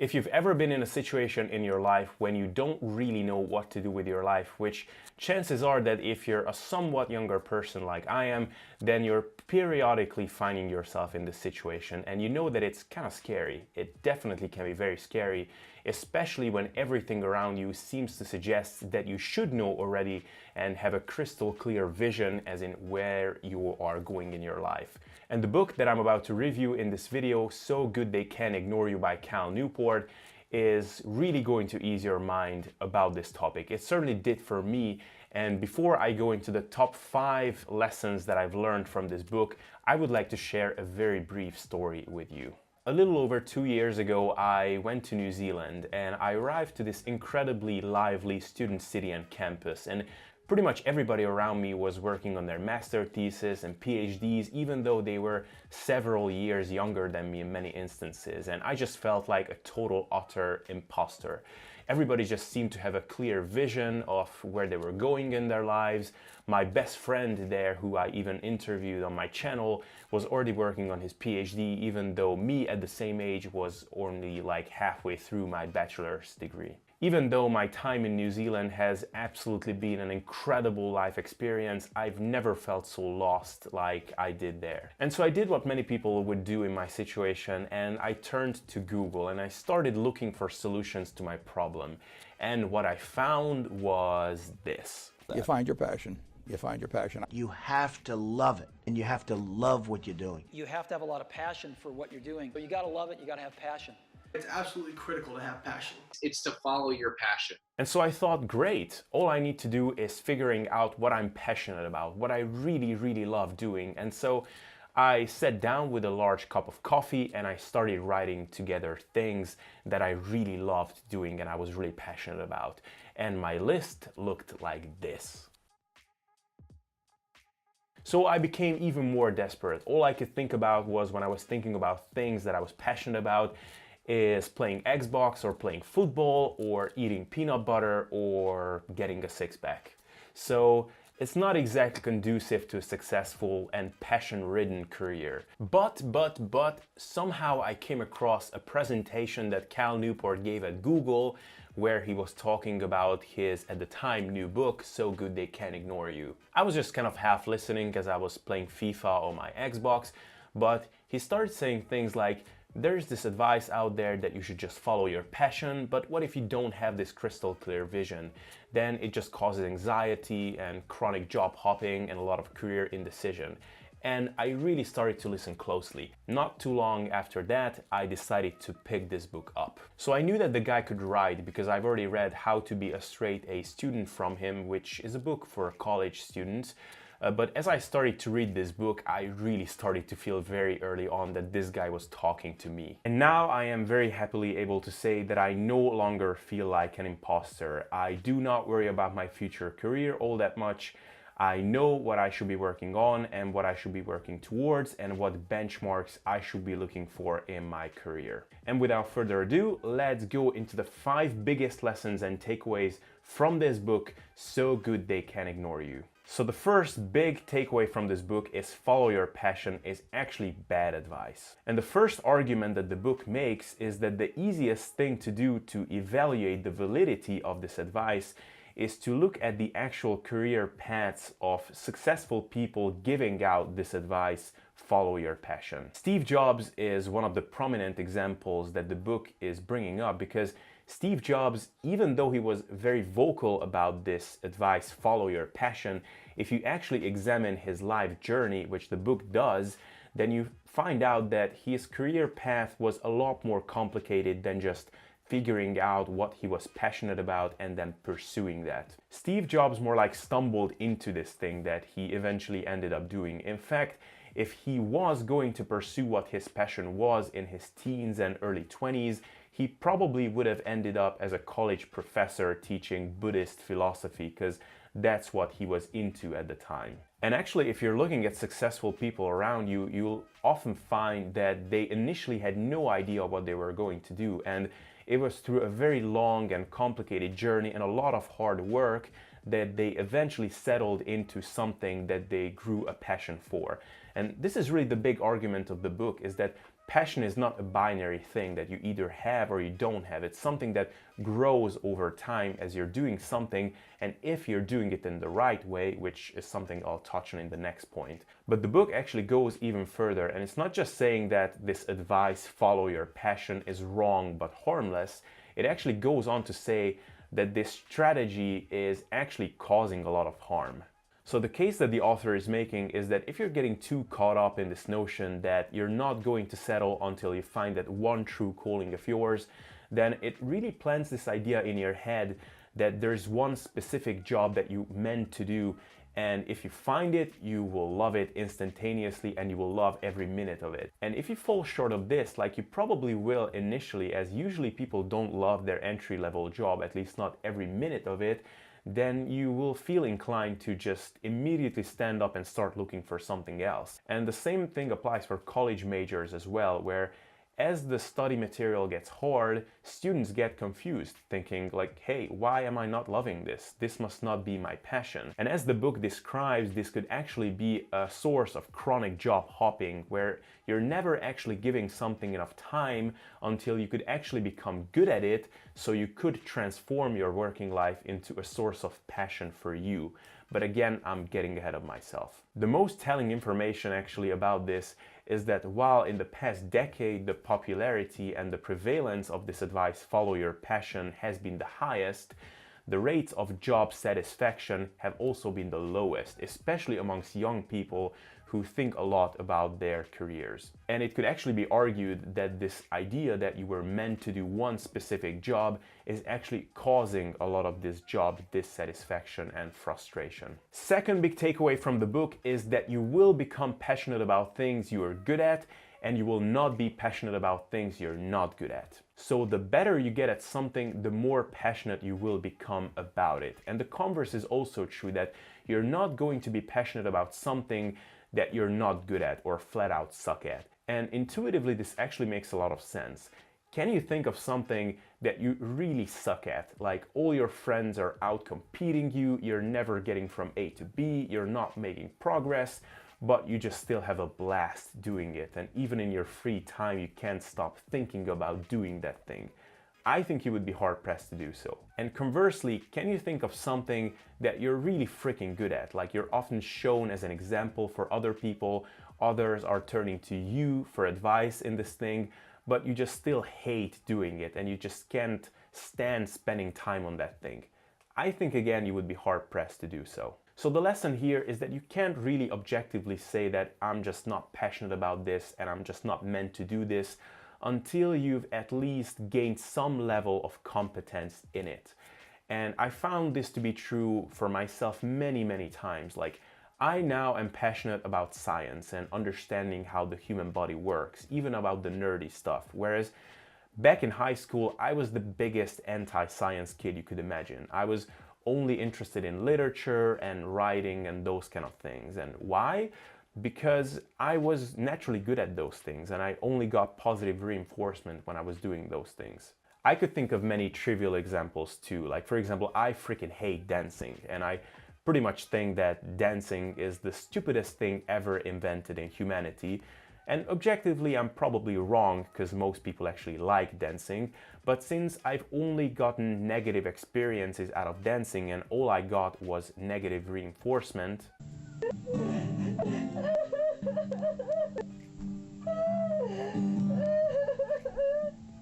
If you've ever been in a situation in your life when you don't really know what to do with your life, which chances are that if you're a somewhat younger person like I am, then you're periodically finding yourself in this situation and you know that it's kind of scary. It definitely can be very scary, especially when everything around you seems to suggest that you should know already and have a crystal clear vision as in where you are going in your life. And the book that I'm about to review in this video, So Good They Can't Ignore You by Cal Newport, is really going to ease your mind about this topic. It certainly did for me. And before I go into the top 5 lessons that I've learned from this book, I would like to share a very brief story with you. A little over 2 years ago, I went to New Zealand and I arrived to this incredibly lively student city and campus. And pretty much everybody around me was working on their master thesis and PhDs, even though they were several years younger than me in many instances. And I just felt like a total, utter imposter. Everybody just seemed to have a clear vision of where they were going in their lives. My best friend there, who I even interviewed on my channel, was already working on his PhD, even though me at the same age was only like halfway through my bachelor's degree. Even though my time in New Zealand has absolutely been an incredible life experience, I've never felt so lost like I did there. And so I did what many people would do in my situation, and I turned to Google and I started looking for solutions to my problem. And what I found was this. You find your passion. You find your passion. You have to love it, and you have to love what you're doing. You have to have a lot of passion for what you're doing. But you got to love it, you got to have passion. It's absolutely critical to have passion. It's to follow your passion. And so I thought, great, all I need to do is figuring out what I'm passionate about, what I really, really love doing. And so I sat down with a large cup of coffee and I started writing together things that I really loved doing and I was really passionate about. And my list looked like this. So I became even more desperate. All I could think about was, when I was thinking about things that I was passionate about, is playing Xbox or playing football or eating peanut butter or getting a six-pack. So it's not exactly conducive to a successful and passion-ridden career. But somehow I came across a presentation that Cal Newport gave at Google where he was talking about his, at the time, new book, So Good They Can't Ignore You. I was just kind of half listening as I was playing FIFA on my Xbox, but he started saying things like, there's this advice out there that you should just follow your passion, but what if you don't have this crystal clear vision? Then it just causes anxiety and chronic job hopping and a lot of career indecision. And I really started to listen closely. Not too long after that, I decided to pick this book up. So I knew that the guy could write because I've already read How to Be a Straight A Student from him, which is a book for college students. But as I started to read this book, I really started to feel very early on that this guy was talking to me. And now I am very happily able to say that I no longer feel like an imposter. I do not worry about my future career all that much. I know what I should be working on and what I should be working towards and what benchmarks I should be looking for in my career. And without further ado, let's go into the 5 biggest lessons and takeaways from this book, So Good They Can't Ignore You. So the first big takeaway from this book is follow your passion is actually bad advice. And the first argument that the book makes is that the easiest thing to do to evaluate the validity of this advice is to look at the actual career paths of successful people giving out this advice, follow your passion. Steve Jobs is one of the prominent examples that the book is bringing up because Steve Jobs, even though he was very vocal about this advice, follow your passion, if you actually examine his life journey, which the book does, then you find out that his career path was a lot more complicated than just figuring out what he was passionate about and then pursuing that. Steve Jobs more like stumbled into this thing that he eventually ended up doing. In fact, if he was going to pursue what his passion was in his teens and early 20s, he probably would have ended up as a college professor teaching Buddhist philosophy because that's what he was into at the time. And actually, if you're looking at successful people around you, you'll often find that they initially had no idea what they were going to do. And it was through a very long and complicated journey and a lot of hard work that they eventually settled into something that they grew a passion for. And this is really the big argument of the book, is that passion is not a binary thing that you either have or you don't have. It's something that grows over time as you're doing something, and if you're doing it in the right way, which is something I'll touch on in the next point. But the book actually goes even further, and it's not just saying that this advice, follow your passion, is wrong but harmless. It actually goes on to say that this strategy is actually causing a lot of harm. So the case that the author is making is that if you're getting too caught up in this notion that you're not going to settle until you find that one true calling of yours, then it really plants this idea in your head that there's one specific job that you meant to do, and if you find it, you will love it instantaneously and you will love every minute of it. And if you fall short of this, like you probably will initially, as usually people don't love their entry-level job, at least not every minute of it, then you will feel inclined to just immediately stand up and start looking for something else. And the same thing applies for college majors as well, where as the study material gets hard, students get confused, thinking like, hey, why am I not loving this? This must not be my passion. And as the book describes, this could actually be a source of chronic job hopping, where you're never actually giving something enough time until you could actually become good at it, so you could transform your working life into a source of passion for you. But again, I'm getting ahead of myself. The most telling information actually about this is that while in the past decade the popularity and the prevalence of this advice, follow your passion, has been the highest, the rates of job satisfaction have also been the lowest, especially amongst young people who think a lot about their careers. And it could actually be argued that this idea that you were meant to do one specific job is actually causing a lot of this job dissatisfaction and frustration. Second big takeaway from the book is that you will become passionate about things you are good at, and you will not be passionate about things you're not good at. So the better you get at something, the more passionate you will become about it. And the converse is also true, that you're not going to be passionate about something that you're not good at or flat out suck at. And intuitively, this actually makes a lot of sense. Can you think of something that you really suck at? Like all your friends are out competing you, you're never getting from A to B, you're not making progress, but you just still have a blast doing it. And even in your free time, you can't stop thinking about doing that thing. I think you would be hard pressed to do so. And conversely, can you think of something that you're really freaking good at? Like you're often shown as an example for other people, others are turning to you for advice in this thing, but you just still hate doing it and you just can't stand spending time on that thing. I think again, you would be hard pressed to do so. So the lesson here is that you can't really objectively say that I'm just not passionate about this and I'm just not meant to do this, until you've at least gained some level of competence in it. And I found this to be true for myself many, many times. Like, I now am passionate about science and understanding how the human body works, even about the nerdy stuff. Whereas back in high school, I was the biggest anti-science kid you could imagine. I was only interested in literature and writing and those kind of things. And why? Because I was naturally good at those things and I only got positive reinforcement when I was doing those things. I could think of many trivial examples too. Like for example, I freaking hate dancing, and I pretty much think that dancing is the stupidest thing ever invented in humanity. And objectively, I'm probably wrong because most people actually like dancing. But since I've only gotten negative experiences out of dancing and all I got was negative reinforcement,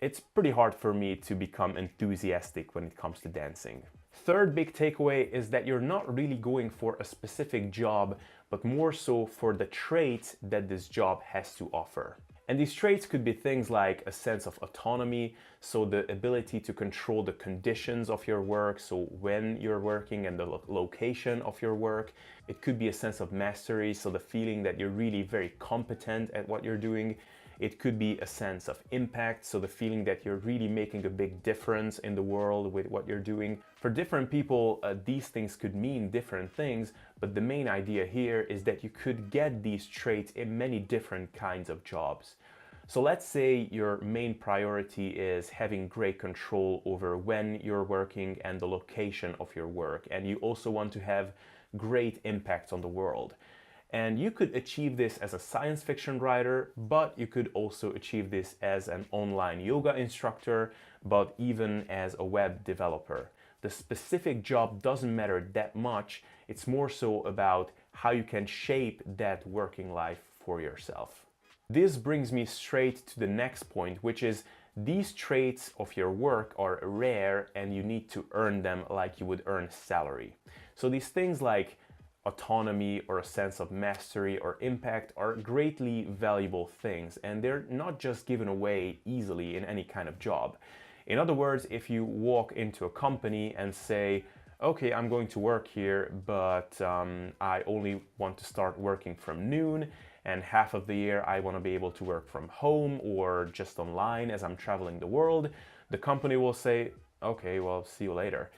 it's pretty hard for me to become enthusiastic when it comes to dancing. Third big takeaway is that you're not really going for a specific job, but more so for the traits that this job has to offer. And these traits could be things like a sense of autonomy, so the ability to control the conditions of your work, so when you're working and the location of your work. It could be a sense of mastery, so the feeling that you're really very competent at what you're doing. It could be a sense of impact, so the feeling that you're really making a big difference in the world with what you're doing. For different people, these things could mean different things, but the main idea here is that you could get these traits in many different kinds of jobs. So let's say your main priority is having great control over when you're working and the location of your work, and you also want to have great impact on the world. And you could achieve this as a science fiction writer, but you could also achieve this as an online yoga instructor, but even as a web developer. The specific job doesn't matter that much. It's more so about how you can shape that working life for yourself. This brings me straight to the next point, which is these traits of your work are rare and you need to earn them like you would earn salary. So these things like autonomy or a sense of mastery or impact are greatly valuable things, and they're not just given away easily in any kind of job. In other words, if you walk into a company and say, okay, I'm going to work here, but I only want to start working from noon, and half of the year I want to be able to work from home or just online as I'm traveling the world, the company will say, okay, well, see you later.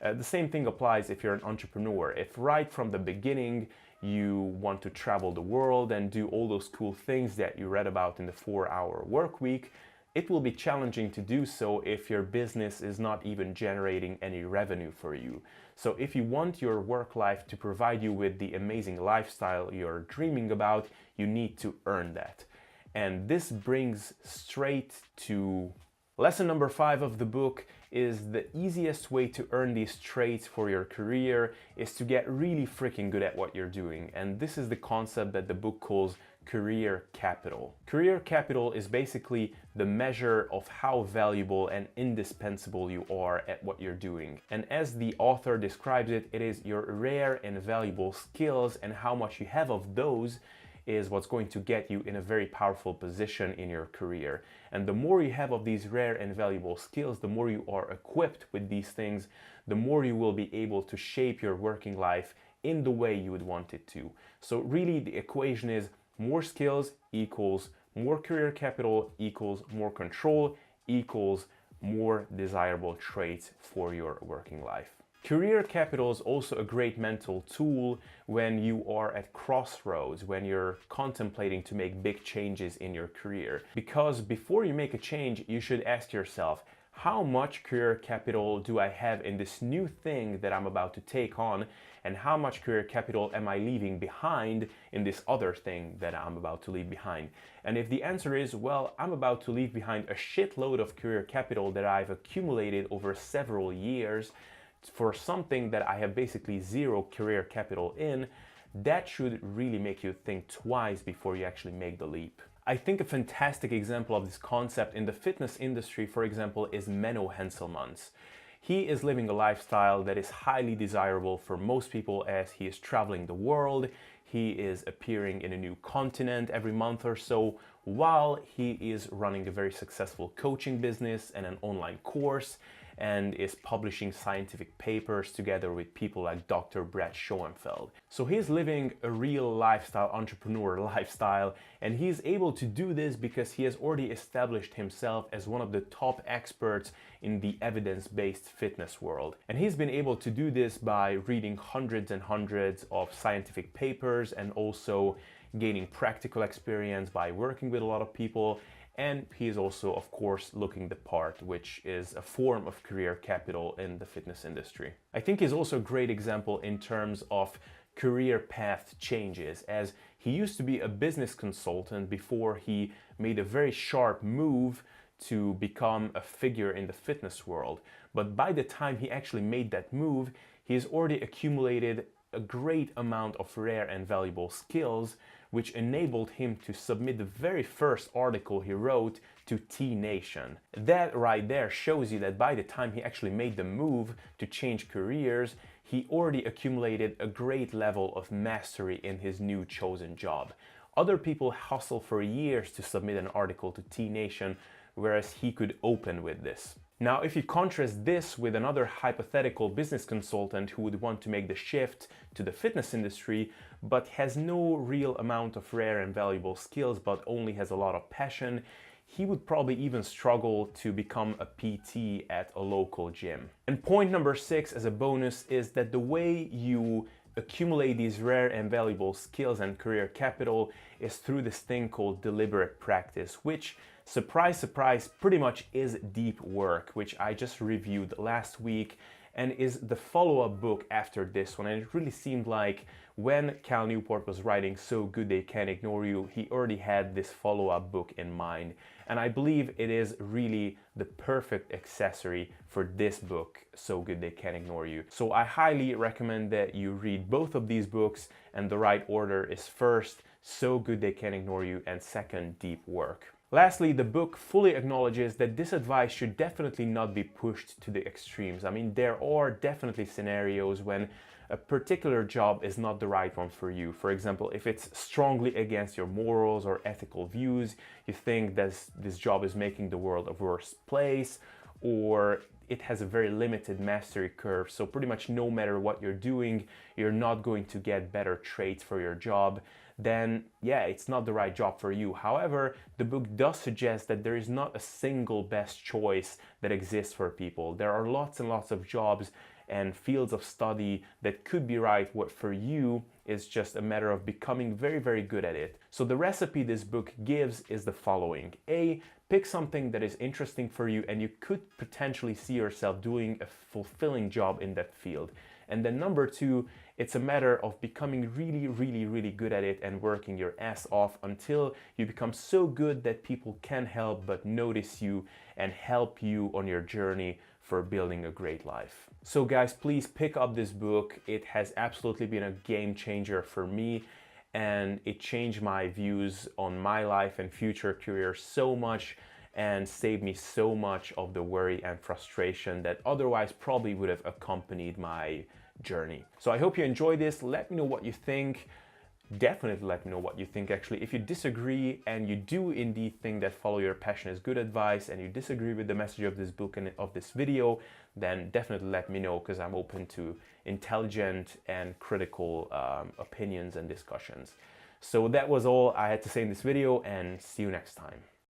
The same thing applies if you're an entrepreneur. If right from the beginning you want to travel the world and do all those cool things that you read about in the 4-hour work week, it will be challenging to do so if your business is not even generating any revenue for you. So if you want your work life to provide you with the amazing lifestyle you're dreaming about, you need to earn that. And this brings straight to lesson number 5 of the book. Is the easiest way to earn these traits for your career is to get really freaking good at what you're doing. And this is the concept that the book calls career capital. Career capital is basically the measure of how valuable and indispensable you are at what you're doing. And as the author describes it, it is your rare and valuable skills, and how much you have of those is what's going to get you in a very powerful position in your career. And the more you have of these rare and valuable skills, the more you are equipped with these things, the more you will be able to shape your working life in the way you would want it to. So really the equation is more skills equals more career capital equals more control equals more desirable traits for your working life. Career capital is also a great mental tool when you are at crossroads, when you're contemplating to make big changes in your career. Because before you make a change, you should ask yourself, how much career capital do I have in this new thing that I'm about to take on? And how much career capital am I leaving behind in this other thing that I'm about to leave behind? And if the answer is, well, I'm about to leave behind a shitload of career capital that I've accumulated over several years, for something that I have basically zero career capital in, that should really make you think twice before you actually make the leap. I think a fantastic example of this concept in the fitness industry, for example, is Menno Henselmans. He is living a lifestyle that is highly desirable for most people as he is traveling the world. He is appearing in a new continent every month or so, while he is running a very successful coaching business and an online course, and is publishing scientific papers together with people like Dr. Brett Schoenfeld. So he's living a real lifestyle, entrepreneur lifestyle, and he's able to do this because he has already established himself as one of the top experts in the evidence-based fitness world. And he's been able to do this by reading hundreds and hundreds of scientific papers and also gaining practical experience by working with a lot of people. And he is also, of course, looking the part, which is a form of career capital in the fitness industry. I think he's also a great example in terms of career path changes, as he used to be a business consultant before he made a very sharp move to become a figure in the fitness world. But by the time he actually made that move, he has already accumulated a great amount of rare and valuable skills, which enabled him to submit the very first article he wrote to T Nation. That right there shows you that by the time he actually made the move to change careers, he already accumulated a great level of mastery in his new chosen job. Other people hustle for years to submit an article to T Nation, whereas he could open with this. Now, if you contrast this with another hypothetical business consultant who would want to make the shift to the fitness industry, but has no real amount of rare and valuable skills, but only has a lot of passion, he would probably even struggle to become a PT at a local gym. And point number 6 as a bonus is that the way you accumulate these rare and valuable skills and career capital is through this thing called deliberate practice, which, surprise, surprise, pretty much is deep work, which I just reviewed last week. and is the follow-up book after this one. And it really seemed like when Cal Newport was writing So Good They Can't Ignore You, he already had this follow-up book in mind. And I believe it is really the perfect accessory for this book, So Good They Can't Ignore You. So I highly recommend that you read both of these books, and the right order is first, So Good They Can't Ignore You, and second, Deep Work. Lastly, the book fully acknowledges that this advice should definitely not be pushed to the extremes. I mean, there are definitely scenarios when a particular job is not the right one for you. For example, if it's strongly against your morals or ethical views, you think that this job is making the world a worse place, or it has a very limited mastery curve, so pretty much no matter what you're doing, you're not going to get better traits for your job, then yeah, it's not the right job for you. However, the book does suggest that there is not a single best choice that exists for people. There are lots and lots of jobs and fields of study that could be right. What for you is just a matter of becoming very, very good at it. So the recipe this book gives is the following. A, pick something that is interesting for you and you could potentially see yourself doing a fulfilling job in that field. And then number two, it's a matter of becoming really, really, really good at it and working your ass off until you become so good that people can't help but notice you and help you on your journey for building a great life. So guys, please pick up this book. It has absolutely been a game changer for me, and it changed my views on my life and future career so much and saved me so much of the worry and frustration that otherwise probably would have accompanied my journey. So I hope you enjoyed this. Let me know what you think. Definitely let me know what you think actually. If you disagree and you do indeed think that follow your passion is good advice and you disagree with the message of this book and of this video, then definitely let me know, because I'm open to intelligent and critical opinions and discussions. So that was all I had to say in this video, and see you next time.